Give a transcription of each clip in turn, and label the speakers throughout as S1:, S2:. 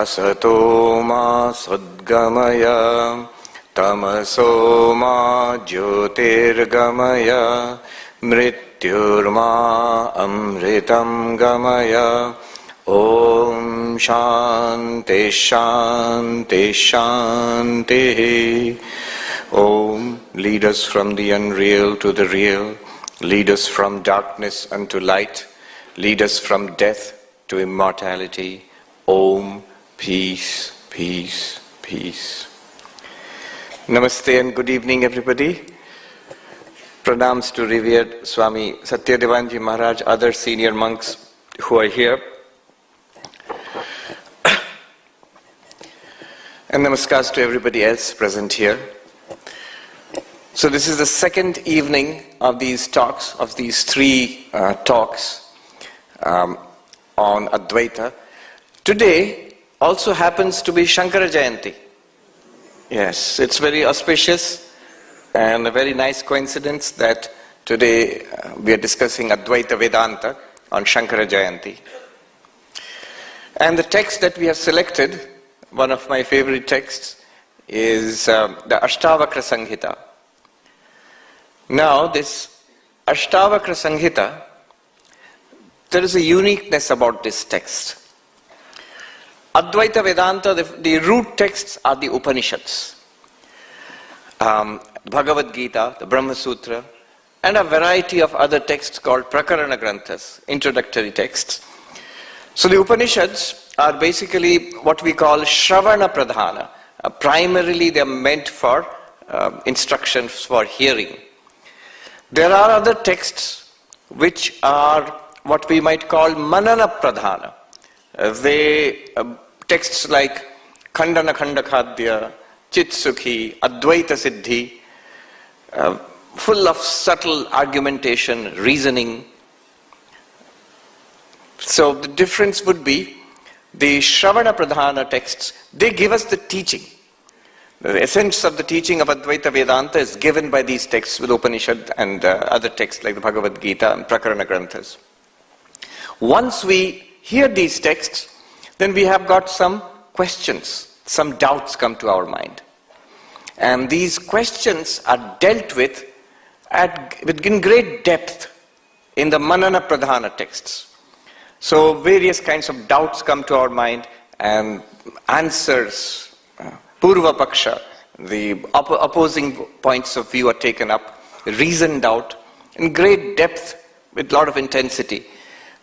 S1: Asato ma sadgamaya tamaso ma jyotirgamaya mrityurma amritam gamaya. Om Shanti Shanti Shanti. Om, lead us from the unreal to the real. Lead us from darkness unto light. Lead us from death to immortality. Om, peace, peace, peace. Namaste and good evening, everybody. Pranams to revered Swami Satyadevanji Maharaj, other senior monks who are here. And namaskars to everybody else present here. So this is the second evening of these talks, of these three talks on Advaita. Today also happens to be Shankara Jayanti. Yes, it's very auspicious and a very nice coincidence that today we are discussing Advaita Vedanta on Shankara Jayanti. And the text that we have selected, one of my favorite texts, is the Astavakra Samhita. Now this Astavakra Samhita, there is a uniqueness about this text. Advaita Vedanta, the root texts are the Upanishads. Bhagavad Gita, the Brahma Sutra, and a variety of other texts called Prakarana Granthas, introductory texts. So the Upanishads are basically what we call Shravana Pradhana. Primarily they are meant for instructions for hearing. There are other texts which are what we might call Manana Pradhana. Texts like Khandana Khandakadya, Chitsukhi, Advaita Siddhi, full of subtle argumentation, reasoning. So the difference would be the Shravana Pradhana texts, they give us the teaching. The essence of the teaching of Advaita Vedanta is given by these texts with Upanishad and other texts like the Bhagavad Gita and Prakarana Granthas. Once we hear these texts, then we have got some questions, some doubts come to our mind. And these questions are dealt with in great depth in the Manana Pradhana texts. So various kinds of doubts come to our mind and answers, Purva Paksha, the opposing points of view are taken up, reasoned out in great depth with a lot of intensity.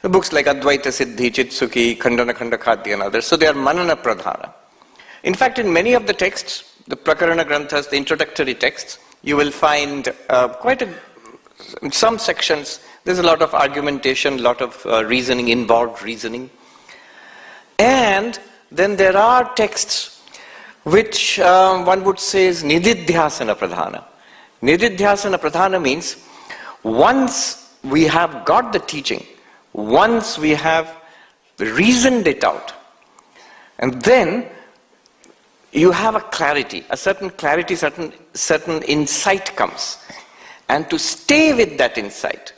S1: The books like Advaita Siddhi, Chitsukhi, Khandana Khandakadya and others, so they are Manana Pradhana. In fact, in many of the texts, the Prakarana Granthas, the introductory texts, you will find in some sections, there's a lot of argumentation, a lot of reasoning, involved reasoning. And then there are texts which one would say is Nididhyasana Pradhana. Nididhyasana Pradhana means once we have got the teaching, once we have reasoned it out, and then you have a clarity, a certain clarity, certain insight comes. And to stay with that insight,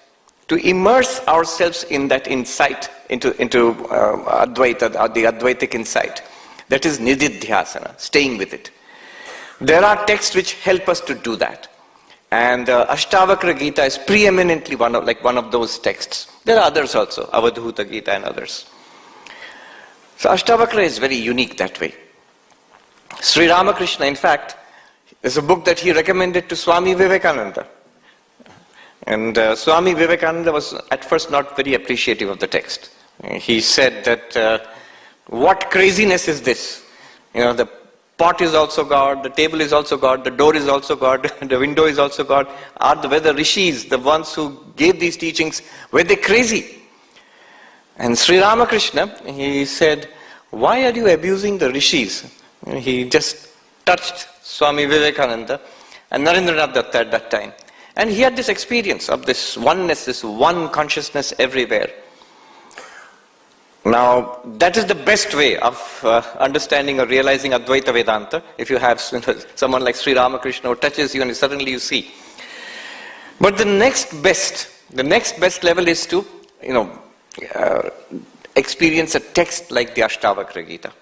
S1: to immerse ourselves in that insight, into Advaita, the Advaitic insight, that is Nididhyasana, staying with it. There are texts which help us to do that. And Astavakra Gita is preeminently one of those texts. There are others also, Avadhuta Gita and others. So Astavakra is very unique that way. Sri Ramakrishna, in fact, there's a book that he recommended to Swami Vivekananda. And Swami Vivekananda was at first not very appreciative of the text. He said that, what craziness is this? The pot is also God, the table is also God, the door is also God, the window is also God. Were the rishis, the ones who gave these teachings, were they crazy? And Sri Ramakrishna, he said, why are you abusing the rishis? He just touched Swami Vivekananda and Narendranath Datta at that time. And he had this experience of this oneness, this one consciousness everywhere. Now, that is the best way of understanding or realizing Advaita Vedanta. If you have someone like Sri Ramakrishna who touches you and suddenly you see. But the next best level is to, experience a text like the Astavakra Gita.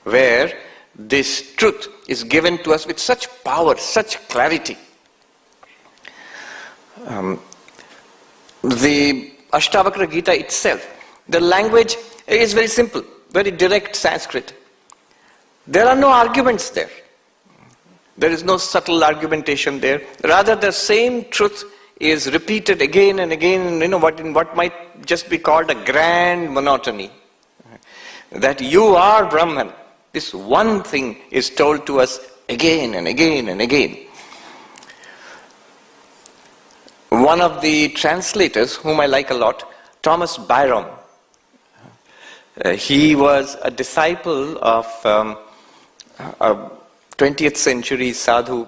S1: where this truth is given to us with such power, such clarity. The Astavakra Gita itself, the language is very simple, very direct Sanskrit. There are no arguments there. There is no subtle argumentation there. Rather, the same truth is repeated again and again in what might just be called a grand monotony. That you are Brahman. This one thing is told to us again and again and again. One of the translators, whom I like a lot, Thomas Byrom, he was a disciple of a 20th century sadhu,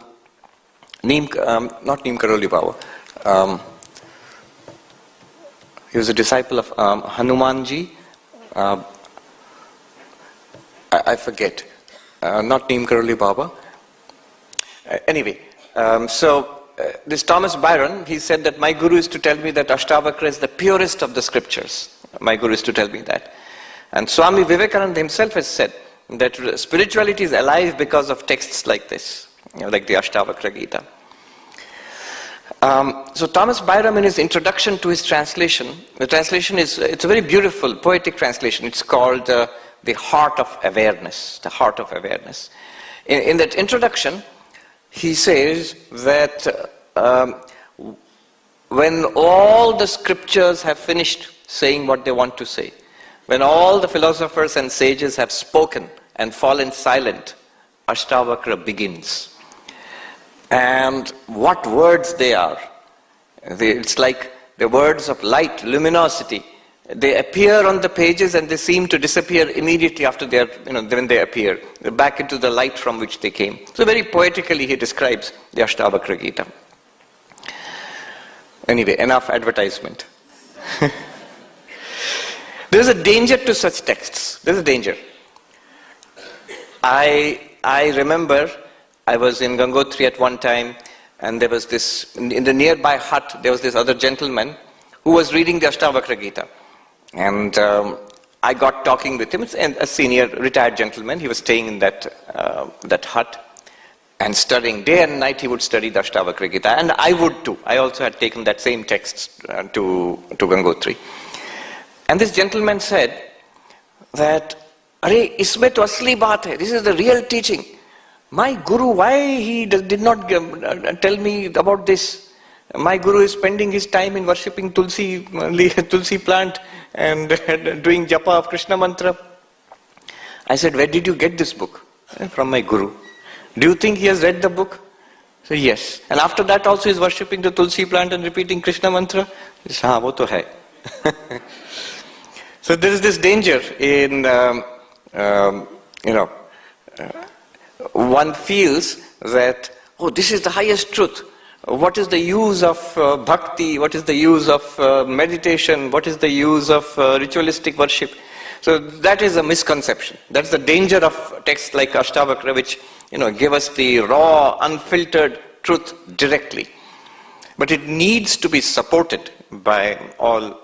S1: not Neem Karoli Baba. He was a disciple of Hanumanji. I forget. Not Neem Karoli Baba. Anyway, this Thomas Byron, he said that my guru is to tell me that Astavakra is the purest of the scriptures. My guru is to tell me that. And Swami Vivekananda himself has said that spirituality is alive because of texts like this, like the Astavakra Gita. So Thomas Byram, in his introduction to his translation, the translation it's a very beautiful, poetic translation. It's called The Heart of Awareness, the Heart of Awareness. In that introduction, he says that when all the scriptures have finished saying what they want to say, when all the philosophers and sages have spoken and fallen silent, Astavakra begins. And what words they are. It's like the words of light, luminosity. They appear on the pages and they seem to disappear immediately after when they appear, back into the light from which they came. So very poetically he describes the Astavakra Gita. Anyway, enough advertisement. There is a danger to such texts. There is a danger. I remember I was in Gangotri at one time, and there was this, in the nearby hut, there was this other gentleman who was reading the Astavakra Gita. And I got talking with him, a senior retired gentleman. He was staying in that hut and studying. Day and night he would study the Astavakra Gita. And I would too. I also had taken that same text to Gangotri. And this gentleman said that, "Arey, isme to asli baat hai. This is the real teaching. My guru, why he did not tell me about this? My guru is spending his time in worshipping Tulsi plant and doing japa of Krishna mantra." I said, "Where did you get this book?" "From my guru." "Do you think he has read the book?" So yes. "And after that also he is worshipping the Tulsi plant and repeating Krishna mantra?" I said, "Haan, wo to hai." So there is this danger in, one feels that, oh, this is the highest truth. What is the use of bhakti? What is the use of meditation? What is the use of ritualistic worship? So that is a misconception. That's the danger of texts like Astavakra, which give us the raw, unfiltered truth directly. But it needs to be supported by all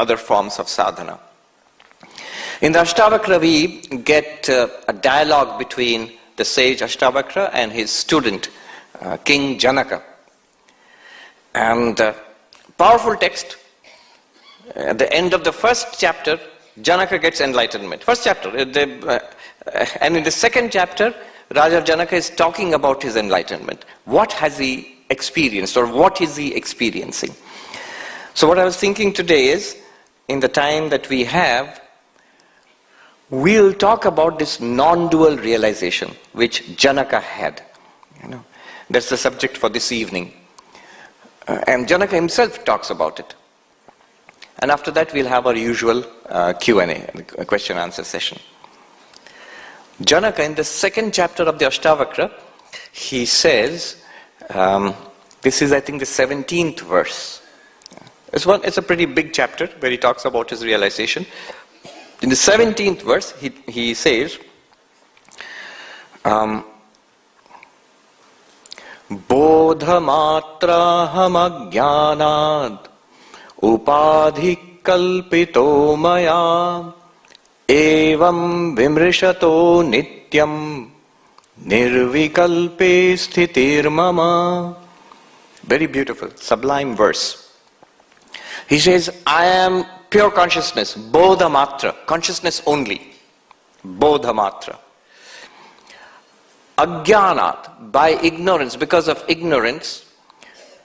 S1: other forms of sadhana. In the Astavakra, we get a dialogue between the sage Astavakra and his student, King Janaka. And powerful text. At the end of the first chapter, Janaka gets enlightenment. First chapter. And in the second chapter, Raja Janaka is talking about his enlightenment. What has he experienced, or what is he experiencing? So what I was thinking today is, in the time that we have, we'll talk about this non-dual realization which Janaka had. That's the subject for this evening. And Janaka himself talks about it. And after that we'll have our usual Q&A, a question-answer session. Janaka, in the second chapter of the Astavakra, he says, this is I think the 17th verse. It's a pretty big chapter where he talks about his realization. In the 17th verse, he says, Bodhamatraham ajnanad upadhi kalpito maya Evam vimrishato nityam nirvikalpe sthitir mama. Very beautiful, sublime verse. He says, I am pure consciousness, bodha matra, consciousness only, bodha matra. Ajnanat, by ignorance, because of ignorance,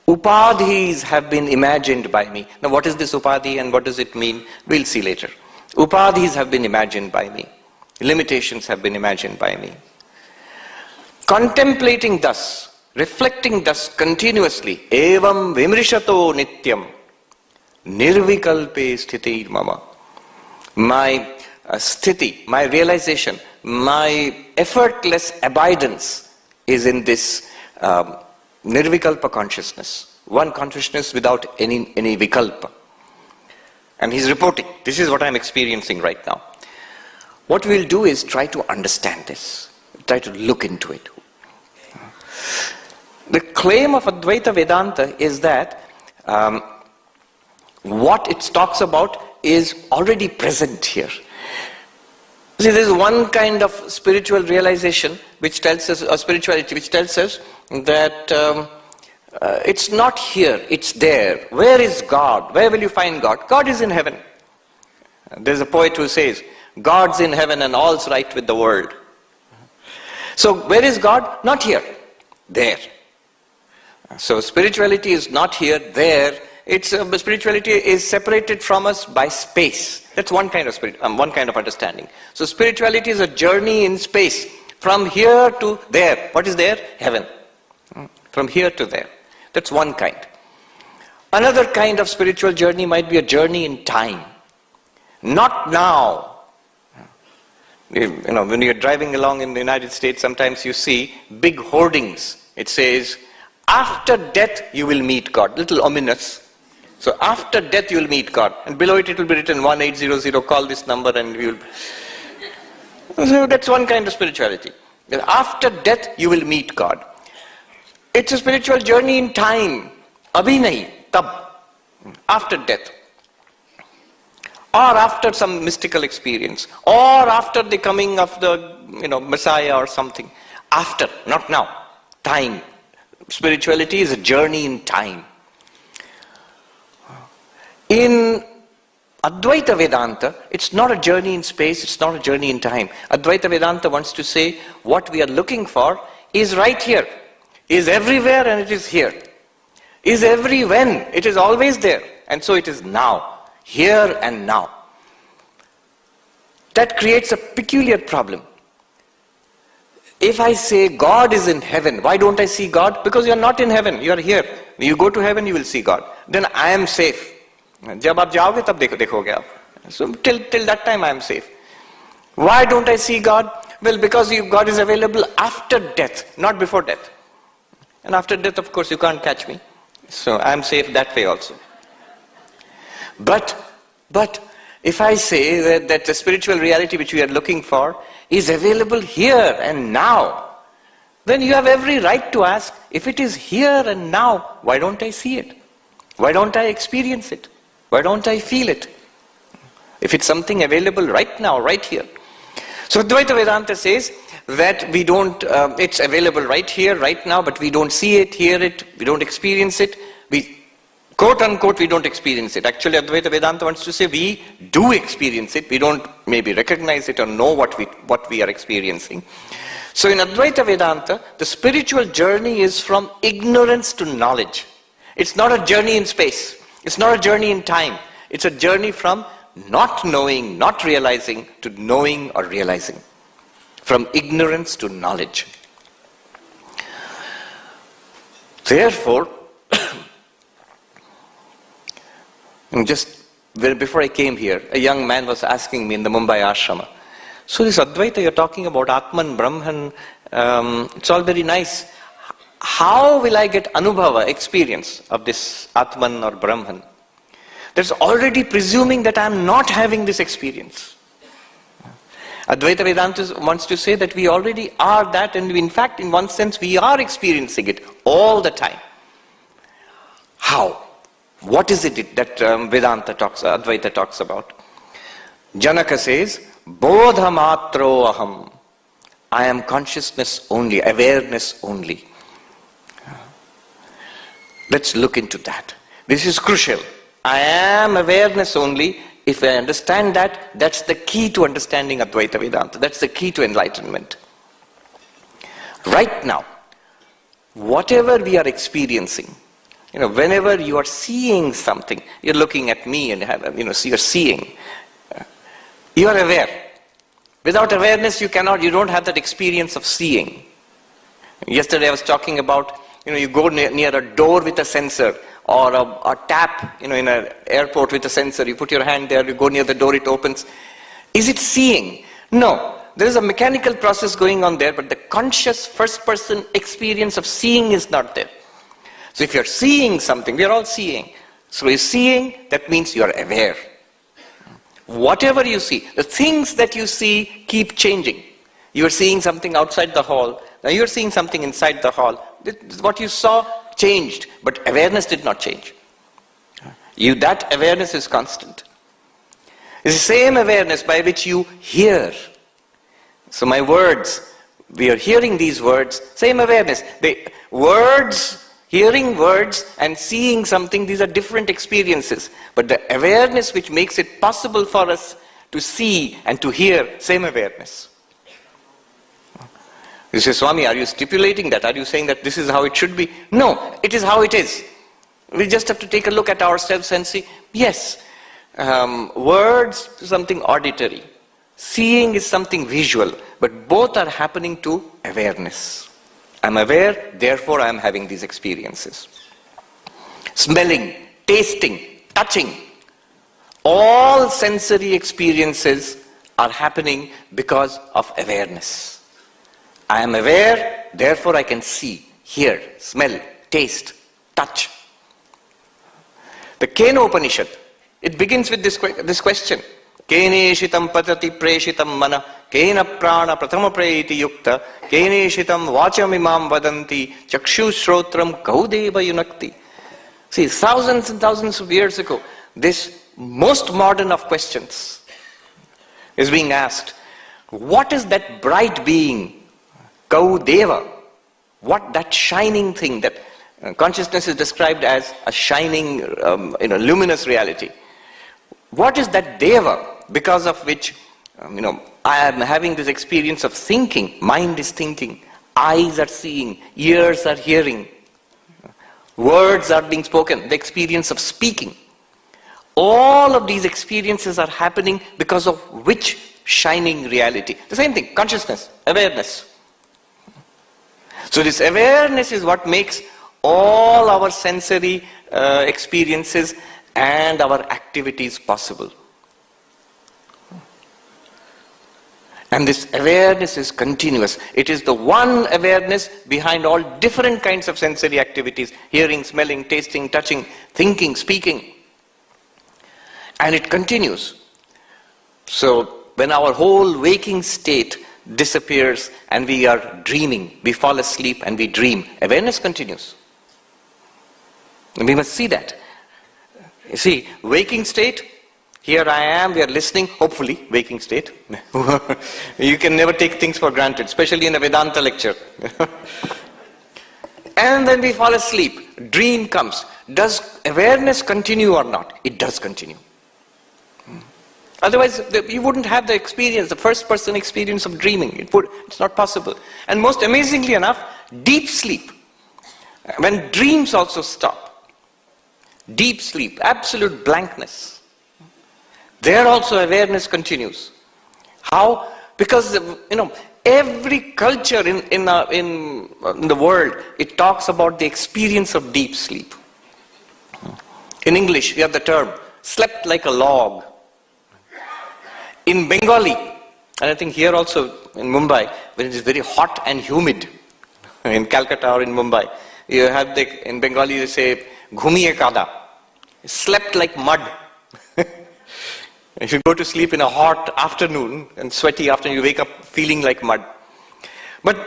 S1: upadhis have been imagined by me. Now what is this upadhi and what does it mean? We'll see later. Upadhis have been imagined by me. Limitations have been imagined by me. Contemplating thus, reflecting thus continuously, evam vimrishato nityam nirvikalpe sthiti mama. My sthiti, my realization, my effortless abidance is in this nirvikalpa consciousness. One consciousness without any vikalpa. And he's reporting, this is what I'm experiencing right now. What we'll do is try to understand this, try to look into it. The claim of Advaita Vedanta is that what it talks about is already present here. See, there's one kind of spiritual realization which tells us, or spirituality which tells us that it's not here, it's there. Where is God? Where will you find God? God is in heaven. There's a poet who says, God's in heaven and all's right with the world. So where is God? Not here, there. So spirituality is not here, there. Spirituality is separated from us by space. That's one kind of one kind of understanding. So spirituality is a journey in space, from here to there. What is there? Heaven. From here to there. That's one kind. Another kind of spiritual journey might be a journey in time. Not now. You know, when you're driving along in the United States, sometimes you see big hoardings. It says, after death you will meet God. Little ominous. So after death you will meet God. And below it will be written 1800, call this number and you will... So that's one kind of spirituality. After death you will meet God. It's a spiritual journey in time. Abhi nahi, tab. After death. Or after some mystical experience. Or after the coming of the Messiah or something. After, not now. Time. Spirituality is a journey in time. In Advaita Vedanta, it's not a journey in space, it's not a journey in time. Advaita Vedanta wants to say what we are looking for is right here. Is everywhere and it is here. Is every when, it is always there. And so it is now. Here and now. That creates a peculiar problem. If I say God is in heaven, why don't I see God? Because you are not in heaven, you are here. When you go to heaven, you will see God. Then I am safe. जब आप जाओगे तब देखोगे आप. So till that time I am safe. Why don't I see God? Well, because God is available after death, not before death. And after death, of course, you can't catch me. So I am safe that way also. But if I say that the spiritual reality which we are looking for is available here and now, then you have every right to ask, if it is here and now, why don't I see it? Why don't I experience it? Why don't I feel it? If it's something available right now, right here. So Advaita Vedanta says that we don't, it's available right here, right now, but we don't see it, hear it, we don't experience it. We, quote unquote, we don't experience it. Actually, Advaita Vedanta wants to say we do experience it. We don't maybe recognize it or know what we are experiencing. So in Advaita Vedanta, the spiritual journey is from ignorance to knowledge. It's not a journey in space. It's not a journey in time. It's a journey from not knowing, not realizing, to knowing or realizing. From ignorance to knowledge. Therefore, just before I came here, a young man was asking me in the Mumbai ashrama, so this Advaita you're talking about, Atman, Brahman, it's all very nice. How will I get anubhava, experience of this Atman or Brahman? That's already presuming that I'm not having this experience. Advaita Vedanta wants to say that we already are that, and in fact, in one sense, we are experiencing it all the time. How? What is it that Advaita talks about? Janaka says, Bodha matro aham. I am consciousness only, awareness only. Let's look into that. This is crucial. I am awareness only. If I understand that, that's the key to understanding Advaita Vedanta. That's the key to enlightenment. Right now, whatever we are experiencing, whenever you are seeing something, you're looking at me and you're seeing, you are aware. Without awareness, you don't have that experience of seeing. Yesterday I was talking about, you go near a door with a sensor, or a tap, in an airport with a sensor. You put your hand there, you go near the door, it opens. Is it seeing? No. There is a mechanical process going on there, but the conscious first-person experience of seeing is not there. So if you're seeing something, we are all seeing. So you're seeing, that means you are aware. Whatever you see, the things that you see keep changing. You are seeing something outside the hall, now you're seeing something inside the hall. What you saw changed, but awareness did not change. That awareness is constant. It's the same awareness by which you hear. So my words, we are hearing these words, same awareness. Hearing words and seeing something, these are different experiences. But the awareness which makes it possible for us to see and to hear, same awareness. You say, Swami, are you stipulating that? Are you saying that this is how it should be? No, it is how it is. We just have to take a look at ourselves and see, yes, words is something auditory. Seeing is something visual. But both are happening to awareness. I'm aware, therefore I am having these experiences. Smelling, tasting, touching. All sensory experiences are happening because of awareness. I am aware, therefore I can see, hear, smell, taste, touch. The Kena Upanishad, it begins with this question. Keneshitam patati preshitam mana, kena prana pratama prayiti yukta, keneshitam vachamimam vadanti, chakshu shrotram kaudeva yunakti. See, thousands and thousands of years ago, this most modern of questions is being asked. What is that bright being, Kaudeva? What that shining thing that consciousness is described as a shining, luminous reality. What is that Deva, because of which, I am having this experience of thinking, mind is thinking, eyes are seeing, ears are hearing, words are being spoken, the experience of speaking. All of these experiences are happening because of which shining reality? The same thing, consciousness, awareness. So this awareness is what makes all our sensory experiences and our activities possible. And this awareness is continuous. It is the one awareness behind all different kinds of sensory activities, hearing, smelling, tasting, touching, thinking, speaking. And it continues. So when our whole waking state disappears and we are dreaming, we fall asleep and we dream, awareness continues. And we must see that. You see, waking state, here I am, we are listening, hopefully, waking state. You can never take things for granted, especially in a Vedanta lecture. And then we fall asleep, dream comes. Does awareness continue or not? It does continue. Otherwise, you wouldn't have the experience, the first-person experience of dreaming. It's not possible. And most amazingly enough, deep sleep, when dreams also stop, deep sleep, absolute blankness, there also awareness continues. How? Because, every culture in the world, it talks about the experience of deep sleep. In English, we have the term, slept like a log. In Bengali, and I think here also in Mumbai, when it is very hot and humid, in Calcutta or in Mumbai, you have in Bengali they say, ghumiye kada, slept like mud. If you go to sleep in a hot afternoon and sweaty afternoon, you wake up feeling like mud. But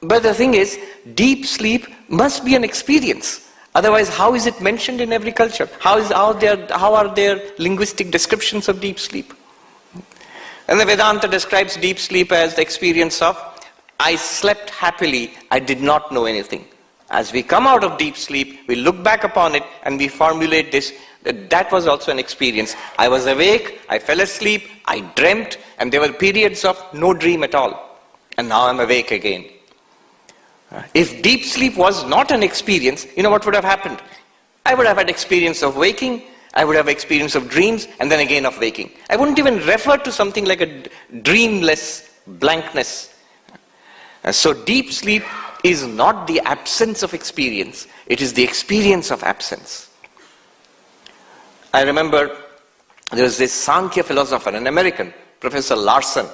S1: the thing is, deep sleep must be an experience. Otherwise, how is it mentioned in every culture? How are there linguistic descriptions of deep sleep? And the Vedanta describes deep sleep as the experience of, I slept happily, I did not know anything. As we come out of deep sleep, we look back upon it and we formulate this, that was also an experience. I was awake, I fell asleep, I dreamt, and there were periods of no dream at all. And now I'm awake again. If deep sleep was not an experience, you know what would have happened? I would have had experience of waking, I would have experience of dreams, and then again of waking. I wouldn't even refer to something like a dreamless blankness. So deep sleep is not the absence of experience, it is the experience of absence. I remember there was this Sankhya philosopher, an American, Professor Larson.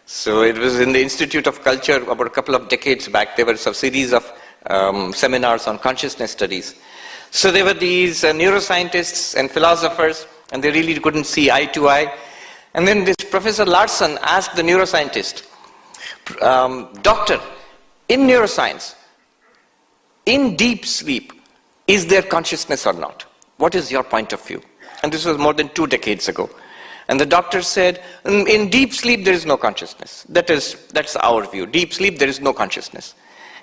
S1: So it was in the Institute of Culture about a couple of decades back. There were a series of seminars on consciousness studies. So there were these neuroscientists and philosophers, and they really couldn't see eye to eye. And then this Professor Larson asked the neuroscientist, Doctor, in neuroscience, in deep sleep, is there consciousness or not? What is your point of view? And this was more than 2 decades ago. And the doctor said, in deep sleep there is no consciousness. That's our view. Deep sleep there is no consciousness.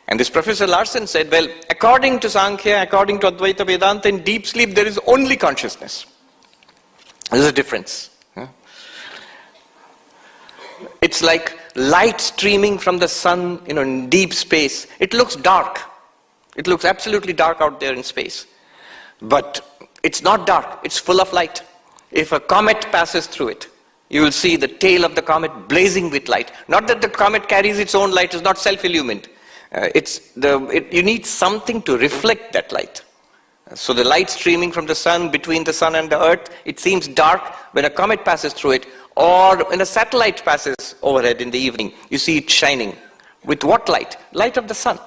S1: And this Professor Larson said, well, according to Sankhya, according to Advaita Vedanta, in deep sleep there is only consciousness. There's a difference. It's like light streaming from the sun in deep space. It looks dark. It looks absolutely dark out there in space. But it's not dark, it's full of light. If a comet passes through it, you will see the tail of the comet blazing with light. Not that the comet carries its own light, it's not self-illumined. You need something to reflect that light. So the light streaming from the sun, between the sun and the earth, it seems dark when a comet passes through it, or when a satellite passes overhead in the evening, you see it shining. With what light? Light of the sun.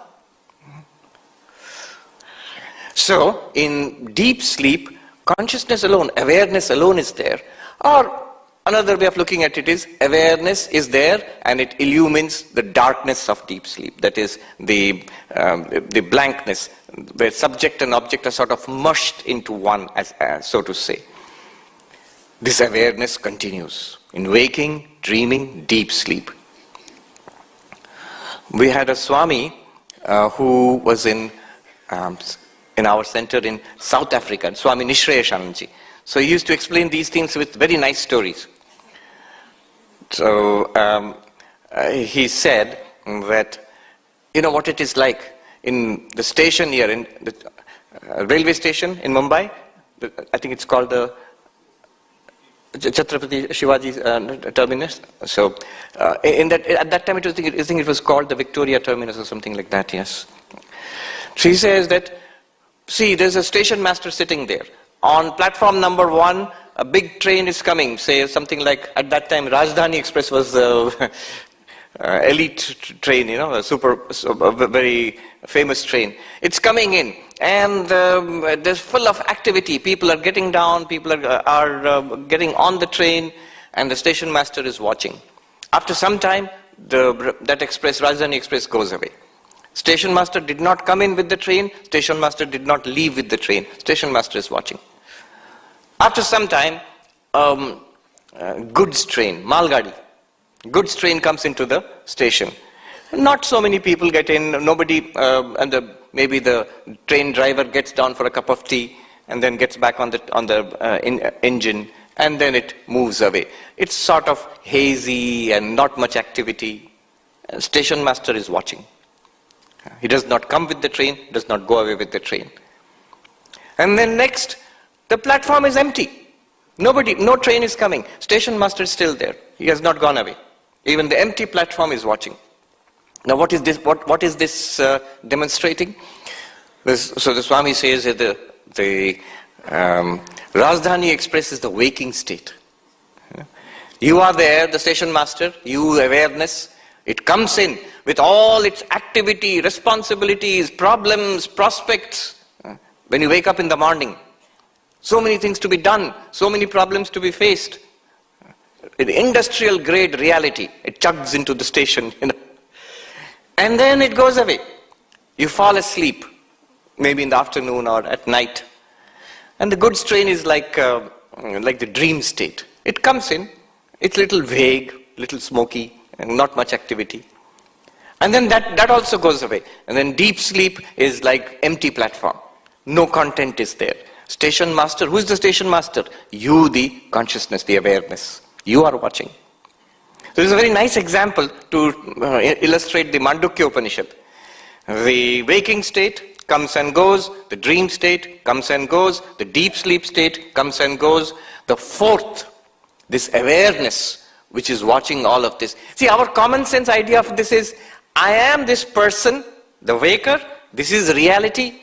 S1: So, in deep sleep, consciousness alone, awareness alone is there. Or another way of looking at it is, awareness is there and it illumines the darkness of deep sleep. That is the blankness, where subject and object are sort of mushed into one, so to say. This awareness continues in waking, dreaming, deep sleep. We had a Swami who was in our center in South Africa, Swami Nishrayashananji. So he used to explain these things with very nice stories. So he said that, what it is like in the station here, in the railway station in Mumbai, I think it's called the Chhatrapati Shivaji terminus. So at that time, I think it was called the Victoria terminus or something like that, yes. So he says that, see, there's a station master sitting there. On platform number 1, a big train is coming, say something like, at that time, Rajdhani Express was the elite train, a very famous train. It's coming in, and there's full of activity. People are getting down, people are getting on the train, and the station master is watching. After some time, that express, Rajdhani Express, goes away. Station master did not come in with the train, station master did not leave with the train, station master is watching. After some time, goods train, Malgadi, goods train comes into the station. Not so many people get in, nobody, maybe the train driver gets down for a cup of tea and then gets back on the engine, and then it moves away. It's sort of hazy and not much activity. Station master is watching. He does not come with the train, does not go away with the train. And then next, the platform is empty. No train is coming. Station master is still there. He has not gone away. Even the empty platform is watching. Now what is this? What is this demonstrating? So the Swami says that the Rajdhani Express is the waking state. You are there, the station master, you awareness. It comes in with all its activity, responsibilities, problems, prospects. When you wake up in the morning, so many things to be done, so many problems to be faced. In industrial grade reality, it chugs into the station, and then it goes away. You fall asleep, maybe in the afternoon or at night. And the goods train is like the dream state. It comes in, It's little vague, little smoky, and not much activity. And then that also goes away. And then deep sleep is like empty platform. No content is there. Station master, who is the station master? You, the consciousness, the awareness. You are watching. So this is a very nice example to illustrate the Mandukya Upanishad. The waking state comes and goes, the dream state comes and goes, the deep sleep state comes and goes. The fourth, this awareness, which is watching all of this. See, our common sense idea of this is, I am this person, the waker, this is reality.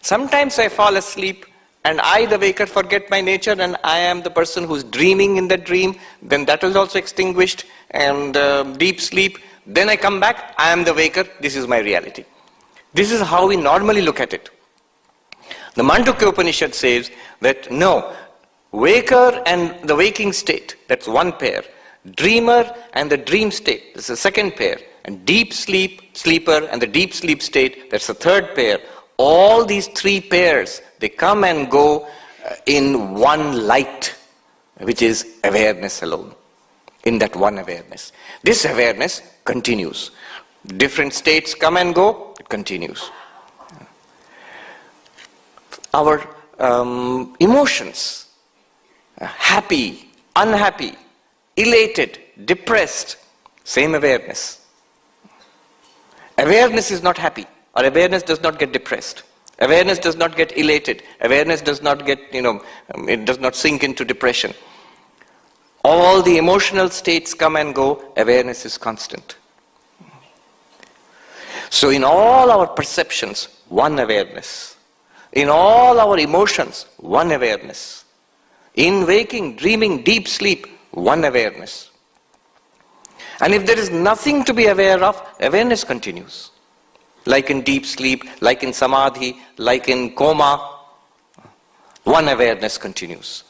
S1: Sometimes I fall asleep and I, the waker, forget my nature and I am the person who's dreaming in the dream. Then that is also extinguished and deep sleep. Then I come back, I am the waker, this is my reality. This is how we normally look at it. The Mandukya Upanishad says that no, waker and the waking state, that's one pair. Dreamer and the dream state, that's the second pair. And deep sleeper and the deep sleep state, that's the third pair. All these three pairs, they come and go in one light, which is awareness alone. In that one awareness. This awareness continues. Different states come and go, it continues. Our emotions, happy, unhappy, elated, depressed, same awareness. Awareness is not happy, or awareness does not get depressed. Awareness does not get elated. Awareness does not get, it does not sink into depression. All the emotional states come and go, awareness is constant. So in all our perceptions, one awareness. In all our emotions, one awareness. In waking, dreaming, deep sleep, one awareness. And if there is nothing to be aware of, awareness continues. Like in deep sleep, like in samadhi, like in coma, one awareness continues.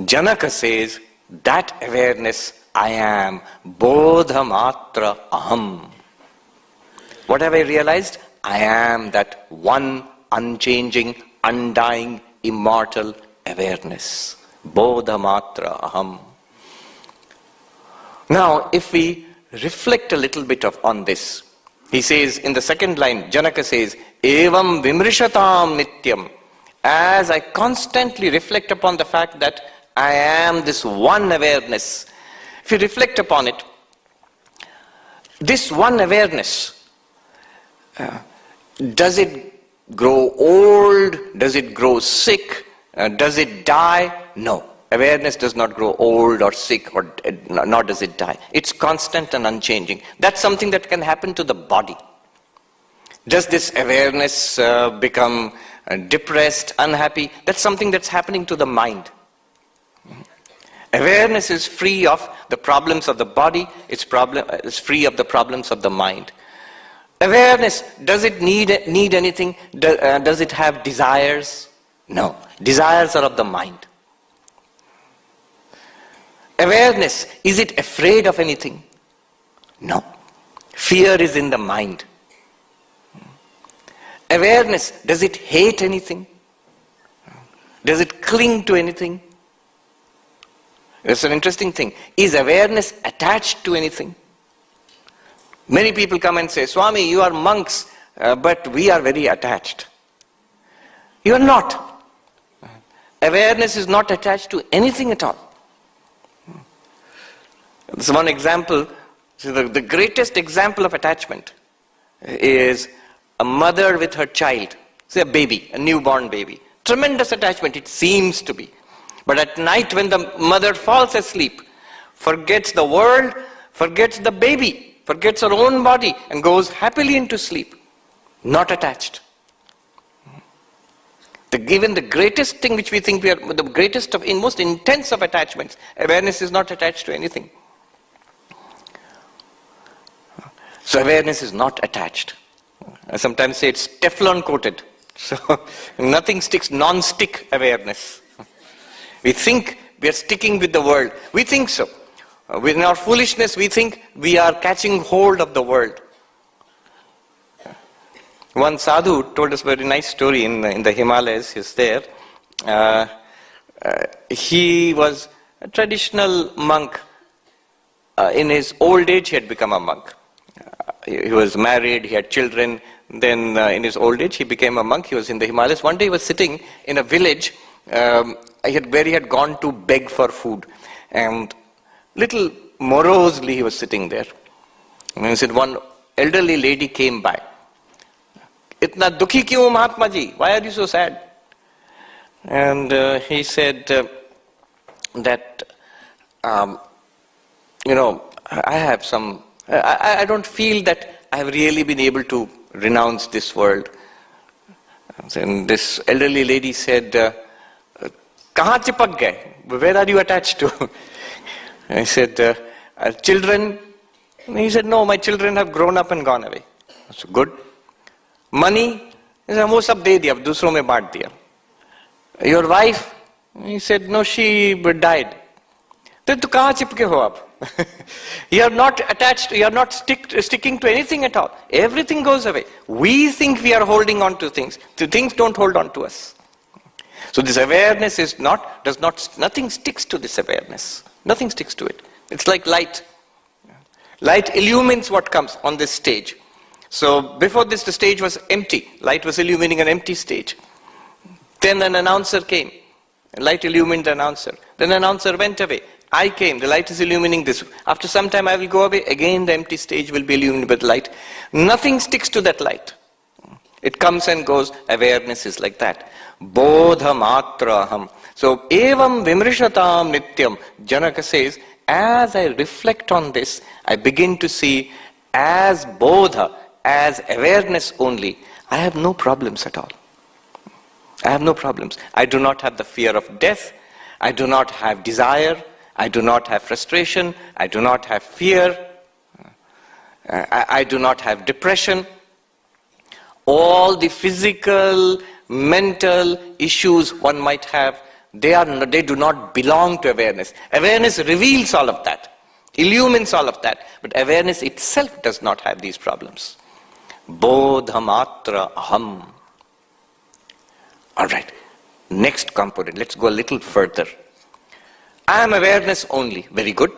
S1: Janaka says, that awareness I am, bodha matra aham. What have I realized? I am that one unchanging, undying, immortal awareness. Bodha matra aham. Now, if we reflect a little bit on this, he says in the second line, Janaka says, Evam vimrishatam nityam. As I constantly reflect upon the fact that I am this one awareness. If you reflect upon it, this one awareness, does it grow old? Does it grow sick? Does it die? No. Awareness does not grow old or sick, or nor does it die. It's constant and unchanging. That's something that can happen to the body. Does this awareness become depressed, unhappy? That's something that's happening to the mind. Awareness is free of the problems of the body. It's free of the problems of the mind. Awareness, does it need anything? Does it have desires? No. Desires are of the mind. Awareness, is it afraid of anything? No. Fear is in the mind. Awareness, does it hate anything? Does it cling to anything? It's an interesting thing. Is awareness attached to anything? Many people come and say, Swami, you are monks, but we are very attached. You are not. Awareness is not attached to anything at all. This one example, the greatest example of attachment is a mother with her child. Say a baby, a newborn baby. Tremendous attachment, it seems to be. But at night when the mother falls asleep, forgets the world, forgets the baby, forgets her own body, and goes happily into sleep. Not attached. Given the greatest thing which we think we are, the greatest of, most intense of attachments, awareness is not attached to anything. So awareness is not attached. I sometimes say it's Teflon coated. So nothing sticks, non-stick awareness. We think we are sticking with the world. We think so. In our foolishness, we think we are catching hold of the world. One sadhu told us a very nice story in the Himalayas. He's there. He was a traditional monk. In his old age, he had become a monk. He was married, he had children. Then in his old age, he became a monk. He was in the Himalayas. One day he was sitting in a village where he had gone to beg for food. And little morosely he was sitting there. And he said, one elderly lady came by. Itna dukhi kyun, Mahatma ji? Why are you so sad? And he said that, I have some, I don't feel that I have really been able to renounce this world. And this elderly lady said, Kahan chipak gaye? Where are you attached to? I said, children. And he said, no, my children have grown up and gone away. That's good. Money? He said, wo sab de diya, dusron mein baant diya. Your wife? He said, no, she died. Then to kahan chipke ho aap? You are not attached, you are not sticking to anything at all. Everything goes away. We think we are holding on to things. The things don't hold on to us. So this awareness is nothing sticks to this awareness. Nothing sticks to it. It's like light. Light illumines what comes on this stage. So before this, the stage was empty. Light was illumining an empty stage. Then an announcer came. Light illumined the announcer. Then the announcer went away. I came. The light is illumining this. After some time I will go away. Again the empty stage will be illuminated with light. Nothing sticks to that light. It comes and goes. Awareness is like that. Bodha matra aham. So evam vimrishatam nityam. Janaka says, as I reflect on this, I begin to see as bodha, as awareness only, I have no problems at all. I have no problems. I do not have the fear of death. I do not have desire. I do not have frustration. I do not have fear. I do not have depression. All the physical, mental issues one might have, they do not belong to awareness. Awareness reveals all of that, illumines all of that, but awareness itself does not have these problems. Bodhamatra aham. All right, next component. Let's go a little further. I am awareness only. Very good.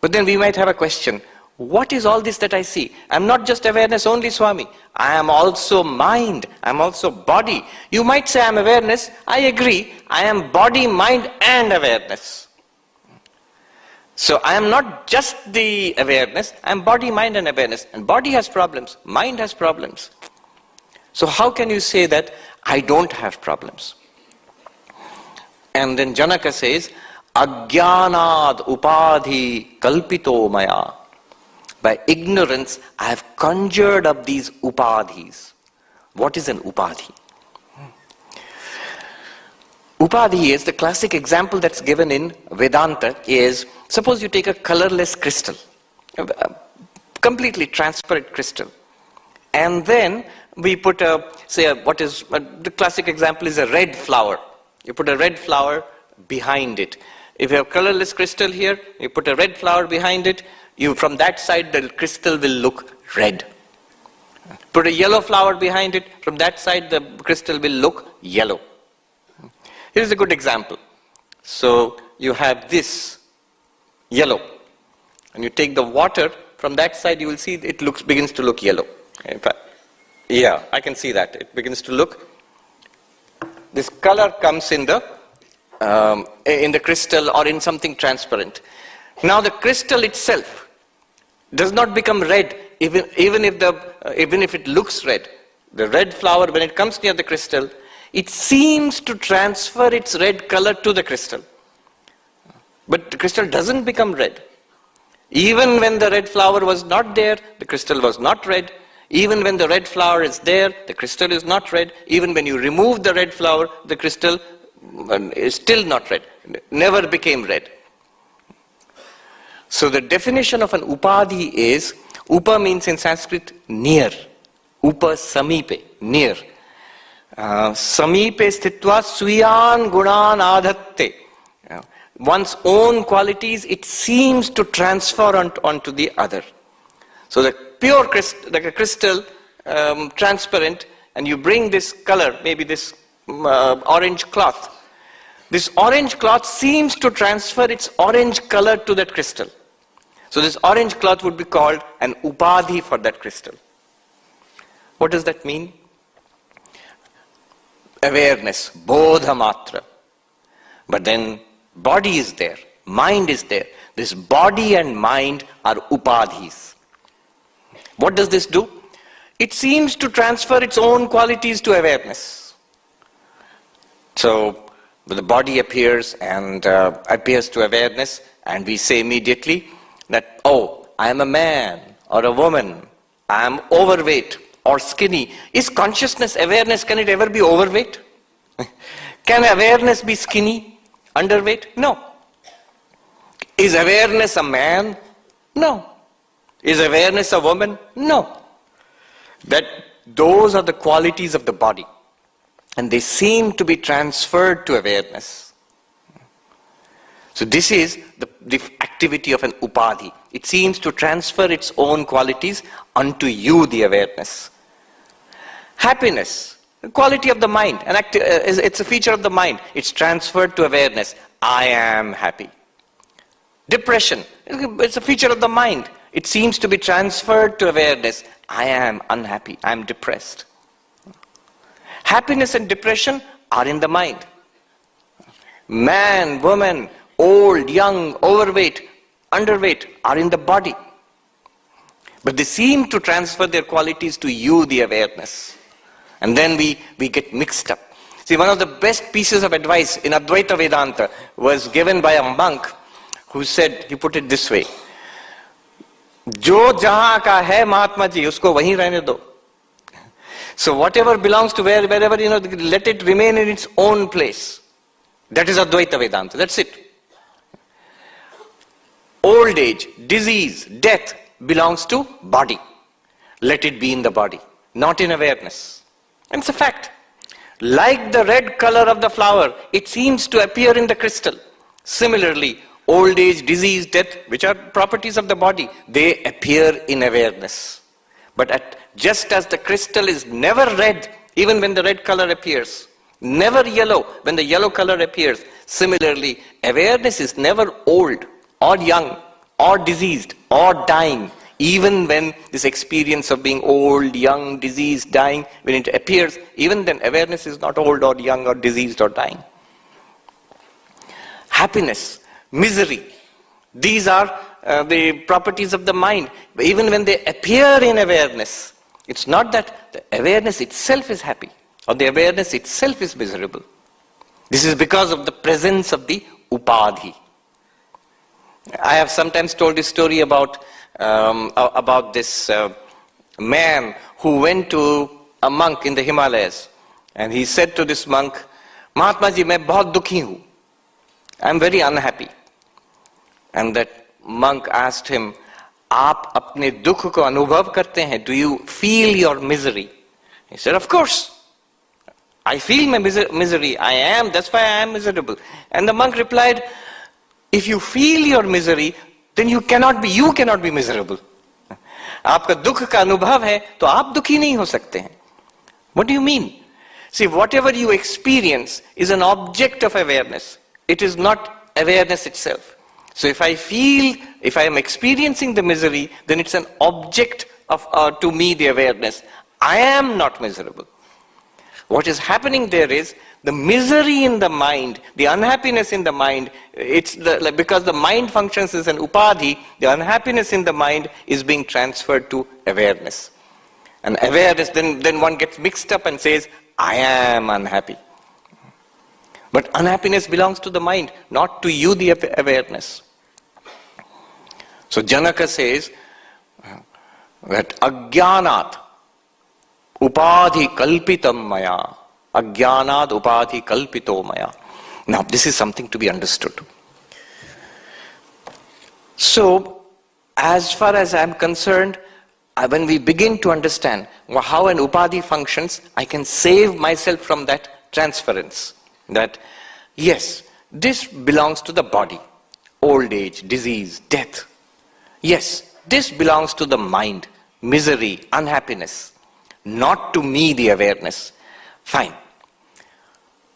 S1: But then we might have a question. What is all this that I see? I'm not just awareness only, Swami. I am also mind. I'm also body. You might say I'm awareness. I agree. I am body, mind, and awareness. So I am not just the awareness. I am body, mind, and awareness. And body has problems. Mind has problems. So how can you say that I don't have problems? And then Janaka says, Ajnanad upadhi kalpito maya. By ignorance, I have conjured up these upadhis. What is an upadhi? Upadhi is the classic example that's given in Vedanta is, suppose you take a colorless crystal, a completely transparent crystal, and then we put the classic example is a red flower. You put a red flower behind it. If you have colorless crystal here, you put a red flower behind it, from that side the crystal will look red. Put a yellow flower behind it, from that side the crystal will look yellow. Here's a good example. So you have this yellow, and you take the water, from that side you will see it begins to look yellow. In fact, yeah, I can see that. It begins to look, this color comes in the crystal or in something transparent. Now the crystal itself does not become red even if it looks red. The red flower, when it comes near the crystal, it seems to transfer its red color to the crystal. But the crystal doesn't become red. Even when the red flower was not there, the crystal was not red. Even when the red flower is there, the crystal is not red. Even when you remove the red flower, the crystal is still not red. Never became red. So the definition of an upadhi is, upa means in Sanskrit near. Upa samipe, near. Samipe stitva swiyan gunan adhatte. One's own qualities, it seems to transfer onto the other. So the pure crystal, like a crystal, transparent, and you bring this color, maybe this orange cloth, this orange cloth seems to transfer its orange color to that crystal. So this orange cloth would be called an upadhi for that crystal. What does that mean? Awareness, bodha matra. But then body is there, mind is there. This body and mind are upadhis. What does this do? It seems to transfer its own qualities to awareness. So the body appears and appears to awareness, and we say immediately that, oh, I am a man or a woman, I am overweight or skinny. Is consciousness awareness, can it ever be overweight? Can awareness be skinny, underweight? No. Is awareness a man? No. Is awareness a woman? No. Those are the qualities of the body, and they seem to be transferred to awareness. So this is the activity of an upadhi. It seems to transfer its own qualities unto you, the awareness. Happiness, the quality of the mind, it's a feature of the mind. It's transferred to awareness. I am happy. Depression, it's a feature of the mind. It seems to be transferred to awareness. I am unhappy, I am depressed. Happiness and depression are in the mind. Man, woman, old, young, overweight, underweight are in the body. But they seem to transfer their qualities to you, the awareness. And then we get mixed up. See, one of the best pieces of advice in Advaita Vedanta was given by a monk who said, he put it this way, Jo jahan ka hai Mahatma ji, usko wahin rehne do. So whatever belongs to wherever, let it remain in its own place. That is Advaita Vedanta, that's it. Old age, disease, death belongs to body. Let it be in the body, not in awareness. And it's a fact. Like the red color of the flower, it seems to appear in the crystal. Similarly, old age, disease, death, which are properties of the body, they appear in awareness. But just as the crystal is never red, even when the red color appears, never yellow when the yellow color appears, similarly, awareness is never old or young or diseased or dying, even when this experience of being old, young, diseased, dying, when it appears, even then awareness is not old or young or diseased or dying. Happiness, misery, these are the properties of the mind. Even when they appear in awareness, it's not that the awareness itself is happy or the awareness itself is miserable. This is because of the presence of the upadhi. I have sometimes told this story about this man who went to a monk in the Himalayas, and he said to this monk, Mahatma ji, main bahut dukhi hu. I am very unhappy. And that monk asked him, Aap apne dukh ko anubhav karte hain? Do you feel your misery? He said, of course. I feel my misery. That's why I am miserable. And the monk replied, if you feel your misery, then you cannot be miserable. Aapka dukh ka anubhav hai, to aap dukhi nahi ho sakte hain. What do you mean? See, whatever you experience is an object of awareness. It is not awareness itself. So if I am experiencing the misery, then it's an object of, to me, the awareness. I am not miserable. What is happening there is the misery in the mind, the unhappiness in the mind, because the mind functions as an upadhi, the unhappiness in the mind is being transferred to awareness. And awareness, then one gets mixed up and says, I am unhappy. But unhappiness belongs to the mind, not to you, the awareness. So Janaka says that ajnanat upadhi kalpitam maya. Ajnanat upadhi kalpito maya. Now this is something to be understood. So as far as I am concerned, when we begin to understand how an upadhi functions, I can save myself from that transference. That yes, this belongs to the body. Old age, disease, death. Yes, this belongs to the mind, misery, unhappiness, not to me, the awareness. Fine.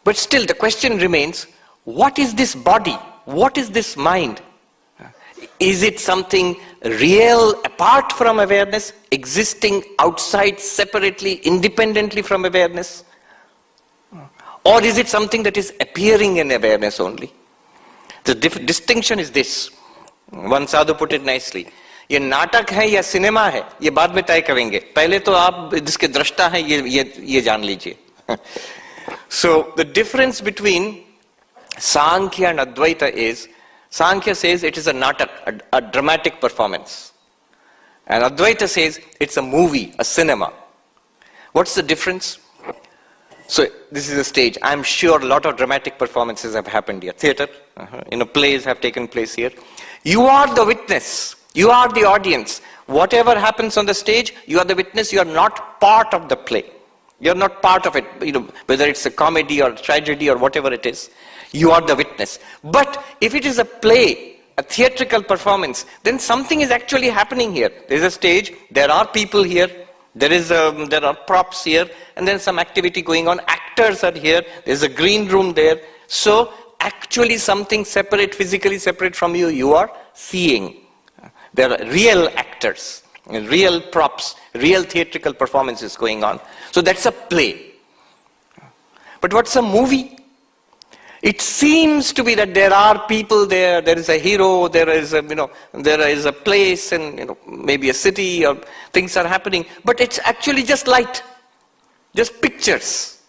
S1: But still the question remains, what is this body? What is this mind? Is it something real apart from awareness, existing outside separately, independently from awareness? Or is it something that is appearing in awareness only? The distinction is this. One sadhu put it nicely. ये नाटक है या cinema है, ये बाद में तय करेंगे. पहले तो आप जिसके दृष्टा हैं ये जान लीजिए. So the difference between Sankhya and Advaita is, Sankhya says it is a natak, a dramatic performance. And Advaita says it's a movie, a cinema. What's the difference? So this is a stage. I'm sure a lot of dramatic performances have happened here. Theater, plays have taken place here. You are the witness. You are the audience. Whatever happens on the stage, you are the witness. You are not part of the play. You are not part of it. Whether it's a comedy or a tragedy or whatever it is, you are the witness. But if it is a play, a theatrical performance, then something is actually happening here. There is a stage. There are people here. There are props here, and then some activity going on. Actors are here. There's a green room there. So actually something separate, physically separate from you, you are seeing. There are real actors, real props, real theatrical performances going on. So that's a play. But what's a movie? It seems to be that there are people there, there is a hero, there is a place and maybe a city or things are happening, but it's actually just light, just pictures.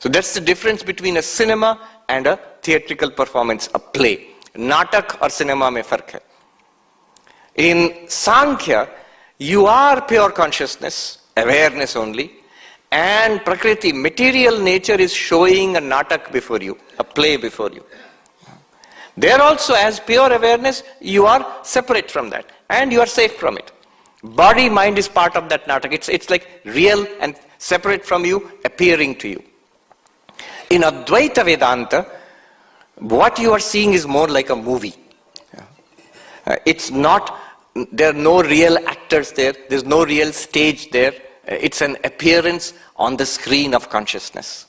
S1: So that's the difference between a cinema and a theatrical performance, a play. Natak or cinema mein fark hai. In Sankhya, you are pure consciousness, awareness only. And Prakriti, material nature is showing a natak before you, a play before you. There also, as pure awareness, you are separate from that and you are safe from it. Body, mind is part of that natak. It's like real and separate from you, appearing to you. In Advaita Vedanta, what you are seeing is more like a movie. It's not, there are no real actors there, there's no real stage there. It's an appearance on the screen of consciousness.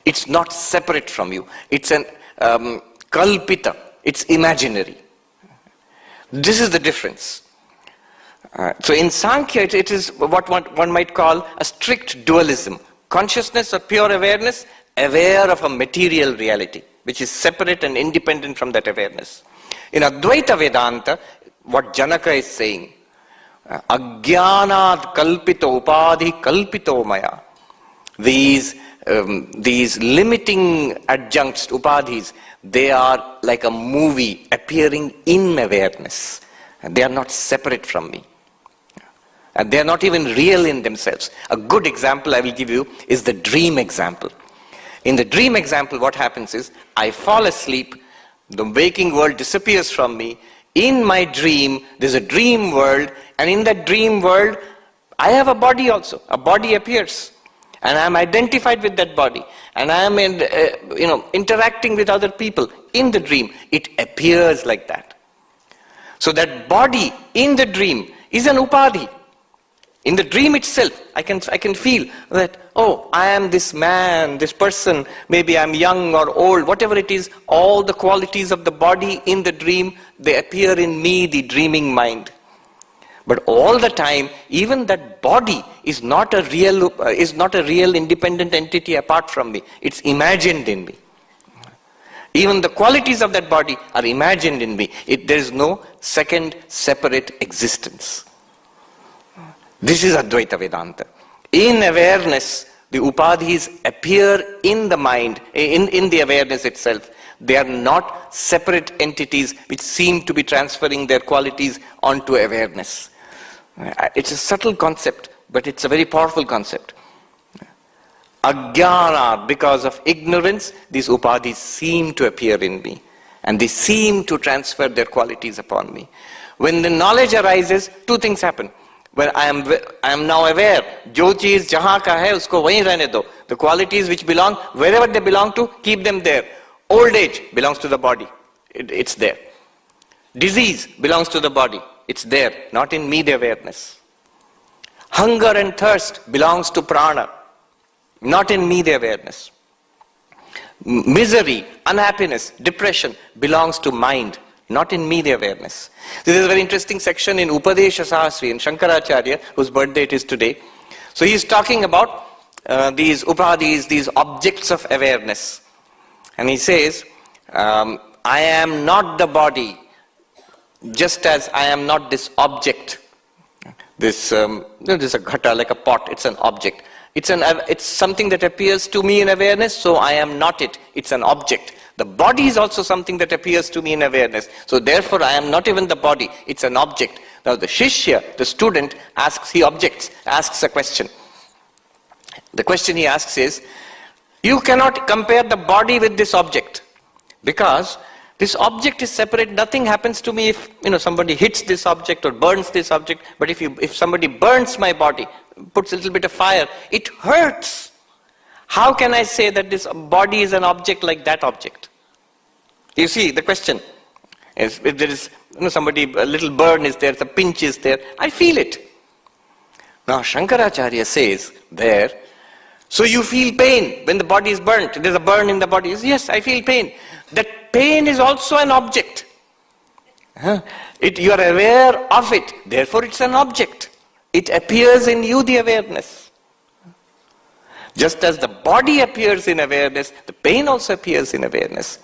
S1: It's not separate from you. It's an kalpita. It's imaginary. This is the difference. So in Sankhya, it is what one might call a strict dualism. Consciousness or pure awareness, aware of a material reality, which is separate and independent from that awareness. In Advaita Vedanta, what Janaka is saying, Ajnanad kalpito upadhi kalpito maya. These limiting adjuncts, upadhis, they are like a movie appearing in awareness. And they are not separate from me. And they are not even real in themselves. A good example I will give you is the dream example. In the dream example, what happens is, I fall asleep, the waking world disappears from me. In my dream, there's a dream world, and in that dream world, I have a body also. A body appears, and I am identified with that body, and I am interacting with other people in the dream. It appears like that. So that body in the dream is an upadhi. In the dream itself, I can feel that, oh, I am this man, this person, maybe I'm young or old, whatever it is, all the qualities of the body in the dream, they appear in me, the dreaming mind. But all the time, even that body is not a real independent entity apart from me. It's imagined in me. Even the qualities of that body are imagined in me. There is no second separate existence. This is Advaita Vedanta. In awareness, the upadhis appear in the mind, in the awareness itself. They are not separate entities which seem to be transferring their qualities onto awareness. It's a subtle concept, but it's a very powerful concept. Ajnana, because of ignorance, these upadhis seem to appear in me. And they seem to transfer their qualities upon me. When the knowledge arises, two things happen. When I am now aware, jo cheez jahan ka hai, usko wahin rehne do. The qualities which belong, wherever they belong to, keep them there. Old age belongs to the body. It's there. Disease belongs to the body. It's there, not in me, the awareness. Hunger and thirst belongs to prana, not in me, the awareness. Misery, unhappiness, depression belongs to mind, not in me, the awareness. This is a very interesting section in Upadesha Sahasri, in Shankaracharya, whose birthday it is today. So he is talking about these upadhis, these objects of awareness. And he says, I am not the body, just as I am not this object. This is a ghata, like a pot, it's an object. It's something that appears to me in awareness, so I am not it. It's an object. The body is also something that appears to me in awareness. So therefore I am not even the body. It's an object. Now the shishya, the student, asks a question. The question he asks is, you cannot compare the body with this object, because this object is separate. Nothing happens to me if somebody hits this object or burns this object. But if somebody burns my body, puts a little bit of fire, it hurts. How can I say that this body is an object like that object? You see, the question is, if there is somebody, a little burn is there, the pinch is there, I feel it. Now Shankaracharya says there, so you feel pain when the body is burnt. There's a burn in the body. Yes, I feel pain. That pain is also an object. You are aware of it, therefore it's an object. It appears in you, the awareness. Just as the body appears in awareness, the pain also appears in awareness.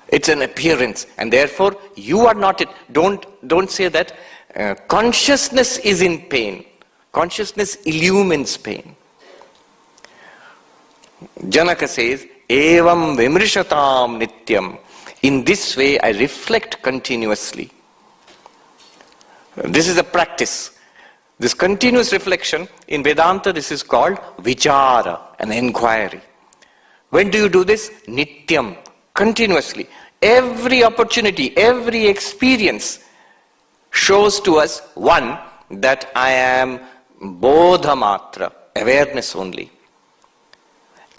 S1: It's an appearance, and therefore you are not it. Don't say that consciousness is in pain. Consciousness illumines pain. Janaka says, Evam vimrishatam nityam. In this way I reflect continuously. This is a practice. This continuous reflection, in Vedanta this is called vichara, an inquiry. When do you do this? Nityam, continuously. Every opportunity, every experience shows to us, one, that I am bodha matra, awareness only.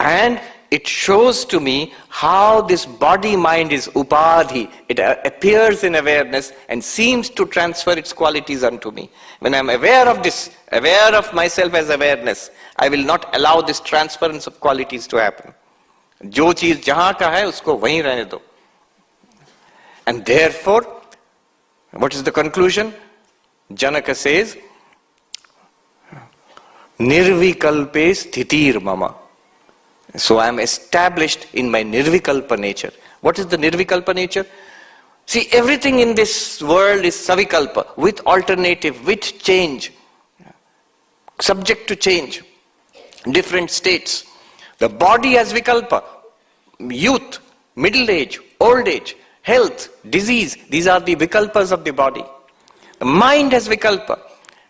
S1: And it shows to me how this body-mind is upadhi. It appears in awareness and seems to transfer its qualities unto me. When I am aware of this, aware of myself as awareness, I will not allow this transference of qualities to happen. Jo cheez jahan ka hai, usko wahin rehne do. And therefore, what is the conclusion? Janaka says, Nirvikalpe sthitir mama. So I am established in my nirvikalpa nature. What is the nirvikalpa nature? See, everything in this world is savikalpa, with alternative, with change, subject to change, different states. The body has vikalpa, youth, middle age, old age, health, disease, these are the vikalpas of the body. The mind has vikalpa,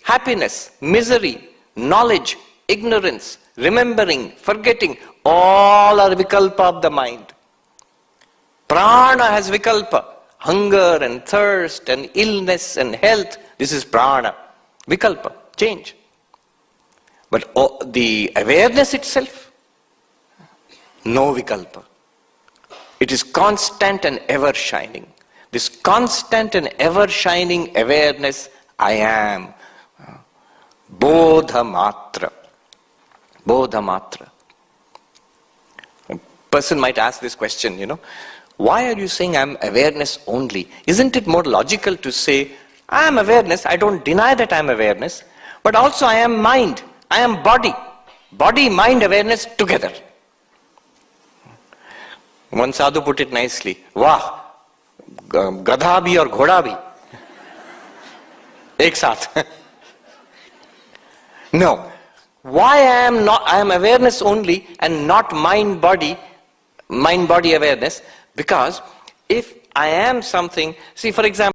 S1: happiness, misery, knowledge, ignorance, remembering, forgetting, all are vikalpa of the mind. Prana has vikalpa, hunger and thirst and illness and health. This is prana, vikalpa, change. But the awareness itself, no vikalpa. It is constant and ever shining. This constant and ever shining awareness, I am. Bodha matra. Bodha matra. A person might ask this question, why are you saying I am awareness only? Isn't it more logical to say, I am awareness, I don't deny that I am awareness, but also I am mind, I am body. Body, mind, awareness together. One sadhu put it nicely, Wah, gadha bhi aur ghoda bhi. Ek saath. No. Why I am awareness only and not mind-body awareness? Because if I am something, see for example,